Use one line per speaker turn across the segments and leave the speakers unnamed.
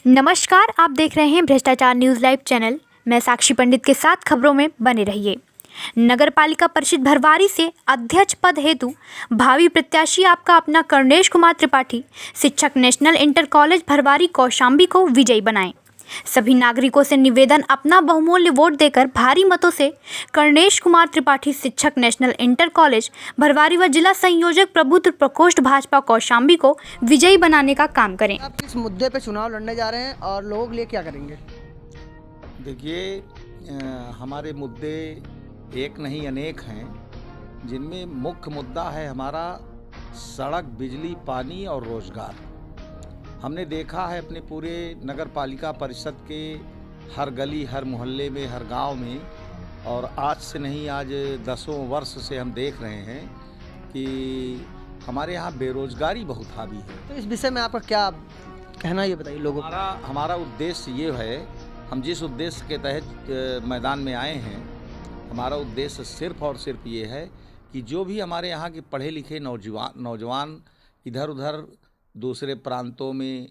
नमस्कार, आप देख रहे हैं भ्रष्टाचार न्यूज़ लाइव चैनल। मैं साक्षी पंडित के साथ खबरों में बने रहिए। नगर पालिका परिषद भरवारी से अध्यक्ष पद हेतु भावी प्रत्याशी आपका अपना कर्णेश कुमार त्रिपाठी शिक्षक national inter college Bharwari Kaushambi को विजयी बनाएं। सभी नागरिकों से निवेदन, अपना बहुमूल्य वोट देकर भारी मतों से कर्णेश कुमार त्रिपाठी शिक्षक नेशनल इंटर कॉलेज भरवारी व जिला संयोजक प्रभुत्व प्रकोष्ठ भाजपा कौशाम्बी को विजयी बनाने का काम करें।
आप किस मुद्दे पे चुनाव लड़ने जा रहे हैं और लोगों के लिए क्या करेंगे?
देखिए, हमारे मुद्दे एक नहीं अनेक हैं, जिनमें मुख्य मुद्दा है हमारा सड़क, बिजली, पानी और रोजगार। हमने देखा है अपने पूरे नगर पालिका परिषद के हर गली, हर मोहल्ले में, हर गांव में, और आज से नहीं, आज दसों वर्ष से हम देख रहे हैं कि हमारे यहाँ बेरोजगारी बहुत हावी है।
तो इस विषय में आपका क्या कहना, ये बताइए लोगों को।
हमारा उद्देश्य ये है, हम जिस उद्देश्य के तहत मैदान में आए हैं, हमारा उद्देश्य सिर्फ और सिर्फ ये है कि जो भी हमारे यहाँ के पढ़े लिखे नौजवान इधर उधर दूसरे प्रांतों में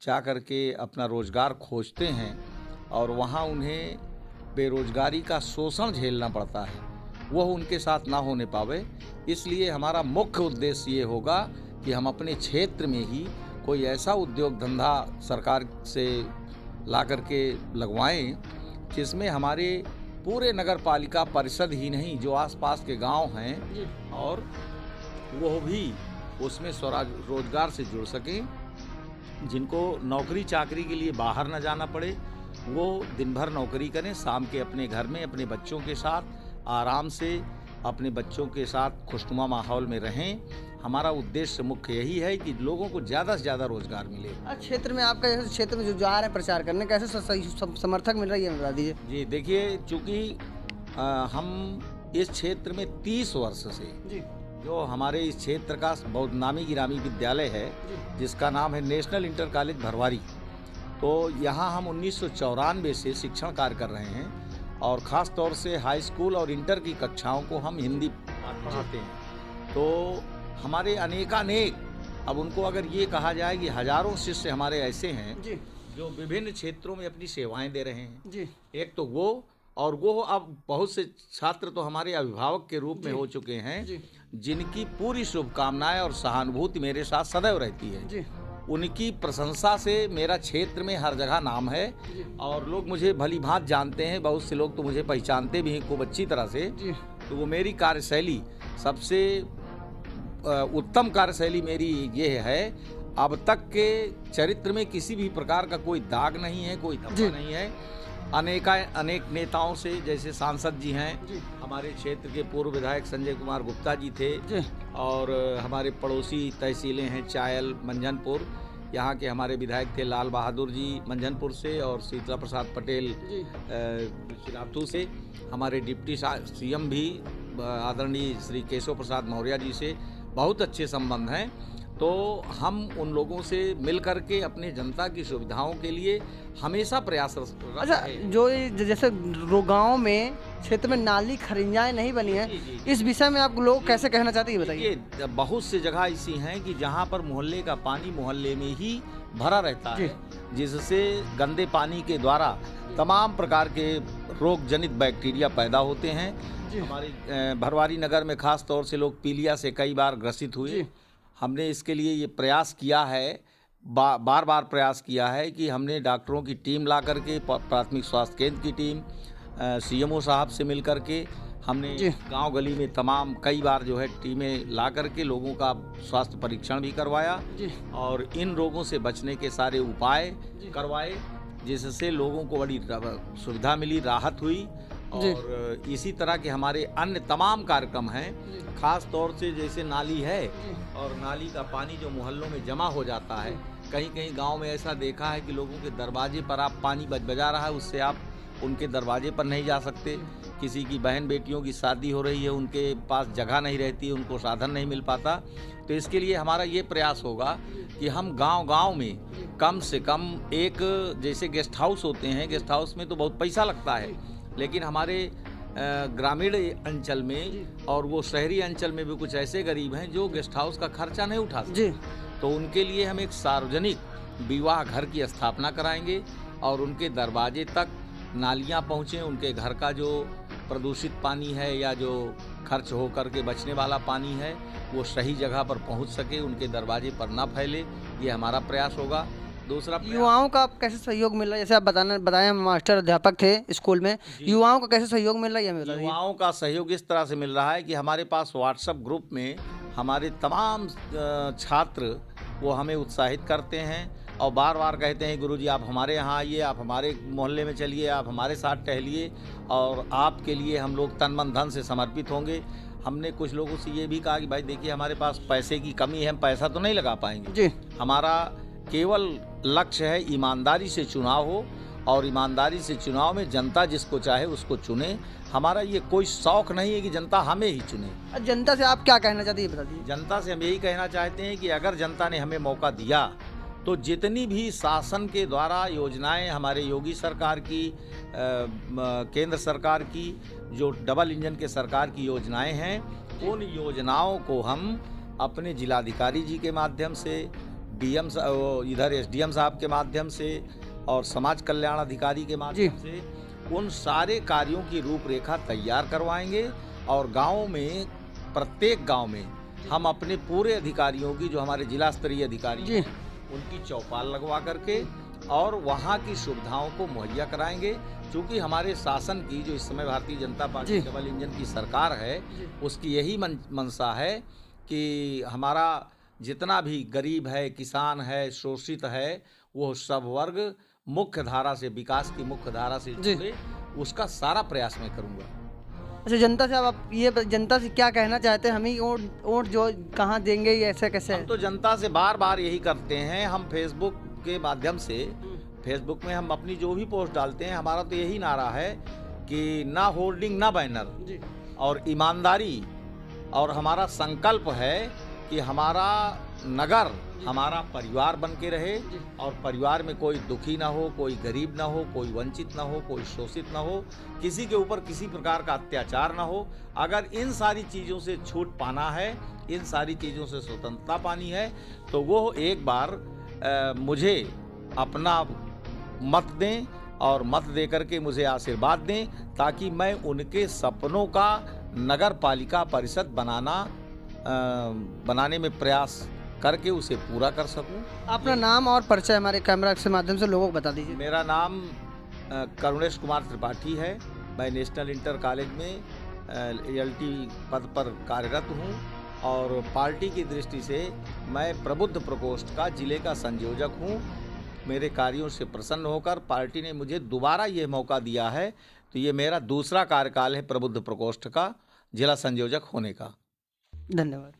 जा कर के अपना रोज़गार खोजते हैं और वहाँ उन्हें बेरोज़गारी का शोषण झेलना पड़ता है, वह उनके साथ ना होने पावे। इसलिए हमारा मुख्य उद्देश्य ये होगा कि हम अपने क्षेत्र में ही कोई ऐसा उद्योग धंधा सरकार से ला कर के लगवाएं जिसमें हमारे पूरे नगर पालिका परिषद ही नहीं, जो आसपास के गांव हैं और वह भी उसमें रोजगार से जुड़ सकें। जिनको नौकरी चाकरी के लिए बाहर न जाना पड़े, वो दिन भर नौकरी करें, शाम के अपने घर में अपने बच्चों के साथ आराम से अपने बच्चों के साथ खुशनुमा माहौल में रहें। हमारा उद्देश्य मुख्य यही है कि लोगों को ज़्यादा से ज़्यादा रोजगार मिले।
क्षेत्र में आपका जैसे क्षेत्र में जो जा रहे हैं प्रचार करने, कैसे समर्थक मिल रहा है, ये बता दीजिए।
जी देखिए, चूँकि हम इस क्षेत्र में 30 वर्ष से
जी,
जो हमारे इस क्षेत्र का बहुत नामी गिरामी विद्यालय है जिसका नाम है नेशनल इंटर कॉलेज भरवारी, तो यहाँ हम 1994 से शिक्षण कार्य कर रहे हैं और ख़ास तौर से हाई स्कूल और इंटर की कक्षाओं को हम हिंदी पढ़ाते हैं। तो हमारे अनेकानेक, अब उनको अगर ये कहा जाए कि हज़ारों शिष्य हमारे ऐसे हैं
जी,
जो विभिन्न क्षेत्रों में अपनी सेवाएं दे रहे हैं।
जी,
एक तो वो, और वो अब बहुत से छात्र तो हमारे अभिभावक के रूप में हो चुके हैं
जी,
जिनकी पूरी शुभकामनाएं और सहानुभूति मेरे साथ सदैव रहती है।
जी,
उनकी प्रशंसा से मेरा क्षेत्र में हर जगह नाम है और लोग मुझे भली भांत जानते हैं। बहुत से लोग तो मुझे पहचानते भी हैं खूब अच्छी तरह से।
जी।
तो वो मेरी कार्यशैली, सबसे उत्तम कार्यशैली मेरी ये है, अब तक के चरित्र में किसी भी प्रकार का कोई दाग नहीं है, कोई धब्बा नहीं है। अनेक नेताओं से, जैसे सांसद जी हैं, हमारे क्षेत्र के पूर्व विधायक संजय कुमार गुप्ता जी थे जी, और हमारे पड़ोसी तहसीलें हैं चायल, मंझनपुर, यहाँ के हमारे विधायक थे लाल बहादुर जी मंझनपुर से, और शीतला प्रसाद पटेल चिरातू से। हमारे डिप्टी सीएम भी आदरणीय श्री केशव प्रसाद मौर्य जी से बहुत अच्छे संबंध हैं। तो हम उन लोगों से मिल करके अपने जनता की सुविधाओं के लिए हमेशा प्रयासरत।
अच्छा, जो जैसे गाँव में क्षेत्र में नाली खरिंजाएं नहीं बनी है, इस विषय में आप लोग कैसे कहना चाहते हैं, बताइए।
बहुत सी जगह ऐसी हैं कि जहां पर मोहल्ले का पानी मोहल्ले में ही भरा रहता है, जिससे गंदे पानी के द्वारा तमाम प्रकार के रोग जनित बैक्टीरिया पैदा होते हैं। हमारे भरवारी नगर में खास तौर से लोग पीलिया से कई बार ग्रसित हुए। हमने इसके लिए ये प्रयास किया है, बार बार प्रयास किया है कि हमने डॉक्टरों की टीम ला करके, प्राथमिक स्वास्थ्य केंद्र की टीम, सीएमओ साहब से मिल करके हमने गांव गली में तमाम कई बार जो है टीमें ला करके लोगों का स्वास्थ्य परीक्षण भी करवाया और इन रोगों से बचने के सारे उपाय करवाए, जिससे लोगों को बड़ी सुविधा मिली, राहत हुई। और इसी तरह के हमारे अन्य तमाम कार्यक्रम हैं। खास तौर से जैसे नाली है और नाली का पानी जो मोहल्लों में जमा हो जाता है, कहीं कहीं गांव में ऐसा देखा है कि लोगों के दरवाजे पर आप पानी बजा रहा है, उससे आप उनके दरवाजे पर नहीं जा सकते। किसी की बहन बेटियों की शादी हो रही है, उनके पास जगह नहीं रहती, उनको साधन नहीं मिल पाता। तो इसके लिए हमारा ये प्रयास होगा कि हम गांव-गांव में कम से कम एक, जैसे गेस्ट हाउस होते हैं, गेस्ट हाउस में तो बहुत पैसा लगता है, लेकिन हमारे ग्रामीण अंचल में और वो शहरी अंचल में भी कुछ ऐसे गरीब हैं जो गेस्ट हाउस का खर्चा नहीं उठा सकते। तो उनके लिए हम एक सार्वजनिक विवाह घर की स्थापना कराएंगे और उनके दरवाजे तक नालियां पहुँचें, उनके घर का जो प्रदूषित पानी है या जो खर्च होकर के बचने वाला पानी है वो सही जगह पर पहुंच सके, उनके दरवाजे पर ना फैले, ये हमारा प्रयास होगा। दूसरा
युवाओं का कैसे सहयोग मिल रहा है? जैसे आप बताएं मास्टर अध्यापक थे स्कूल में, युवाओं का कैसे सहयोग मिल रहा है ये हमें बता दीजिए।
युवाओं का सहयोग इस तरह से मिल रहा है कि हमारे पास व्हाट्सएप ग्रुप में हमारे तमाम छात्र वो हमें उत्साहित करते हैं और बार बार कहते हैं गुरुजी आप हमारे यहाँ आइए, आप हमारे मोहल्ले में चलिए, आप हमारे साथ टहलिए और आपके लिए हम लोग तन मन धन से समर्पित होंगे। हमने कुछ लोगों से ये भी कहा कि भाई देखिए हमारे पास पैसे की कमी है, हम पैसा तो नहीं लगा पाएंगे
जी।
हमारा केवल लक्ष्य है ईमानदारी से चुनाव हो और ईमानदारी से चुनाव में जनता जिसको चाहे उसको चुने। हमारा ये कोई शौक नहीं है कि जनता हमें ही चुने।
जनता से आप क्या कहना चाहते हैं बता दीजिए।
जनता से हम यही कहना चाहते हैं कि अगर जनता ने हमें मौका दिया तो जितनी भी शासन के द्वारा योजनाएं हमारे योगी सरकार की, केंद्र सरकार की, जो डबल इंजन के सरकार की योजनाएं हैं, उन योजनाओं को हम अपने जिलाधिकारी जी के माध्यम से, डीएम इधर एसडीएम साहब के माध्यम से और समाज कल्याण अधिकारी के माध्यम से उन सारे कार्यों की रूपरेखा तैयार करवाएंगे और गाँव में, प्रत्येक गाँव में हम अपने पूरे अधिकारियों की, जो हमारे जिला स्तरीय अधिकारी हैं, उनकी चौपाल लगवा करके और वहाँ की सुविधाओं को मुहैया कराएंगे। क्योंकि हमारे शासन की, जो इस समय Bharatiya Janata party double engine की सरकार है, उसकी यही मंशा है कि हमारा जितना भी गरीब है, किसान है, शोषित है, वो सब वर्ग मुख्य धारा से, विकास की मुख्य धारा से जुड़े, उसका सारा प्रयास मैं करूँगा।
अच्छा, जनता से आप ये जनता से क्या कहना चाहते हैं? हम ही वोट जो कहाँ देंगे, ये ऐसे कैसे?
हम तो जनता से बार बार यही करते हैं। हम फेसबुक के माध्यम से, फेसबुक में हम अपनी जो भी पोस्ट डालते हैं, हमारा तो यही नारा है कि ना होर्डिंग ना बैनर और ईमानदारी, और हमारा संकल्प है कि हमारा नगर हमारा परिवार बन के रहे और परिवार में कोई दुखी ना हो, कोई गरीब ना हो, कोई वंचित ना हो, कोई शोषित ना हो, किसी के ऊपर किसी प्रकार का अत्याचार ना हो। अगर इन सारी चीज़ों से छूट पाना है, इन सारी चीज़ों से स्वतंत्रता पानी है, तो वो एक बार मुझे अपना मत दें और मत दे करके मुझे आशीर्वाद दें, ताकि मैं उनके सपनों का नगर पालिका परिषद बनाने में प्रयास करके उसे पूरा कर सकूं।
अपना नाम और परिचय हमारे कैमरा के माध्यम से लोगों को बता दीजिए।
मेरा नाम करुणेश कुमार त्रिपाठी है। मैं नेशनल इंटर कॉलेज में एलटी पद पर कार्यरत हूं और पार्टी की दृष्टि से मैं प्रबुद्ध प्रकोष्ठ का जिले का संयोजक हूं। मेरे कार्यों से प्रसन्न होकर पार्टी ने मुझे दोबारा ये मौका दिया है, तो ये मेरा दूसरा कार्यकाल है प्रबुद्ध प्रकोष्ठ का जिला संयोजक होने का।
धन्यवाद।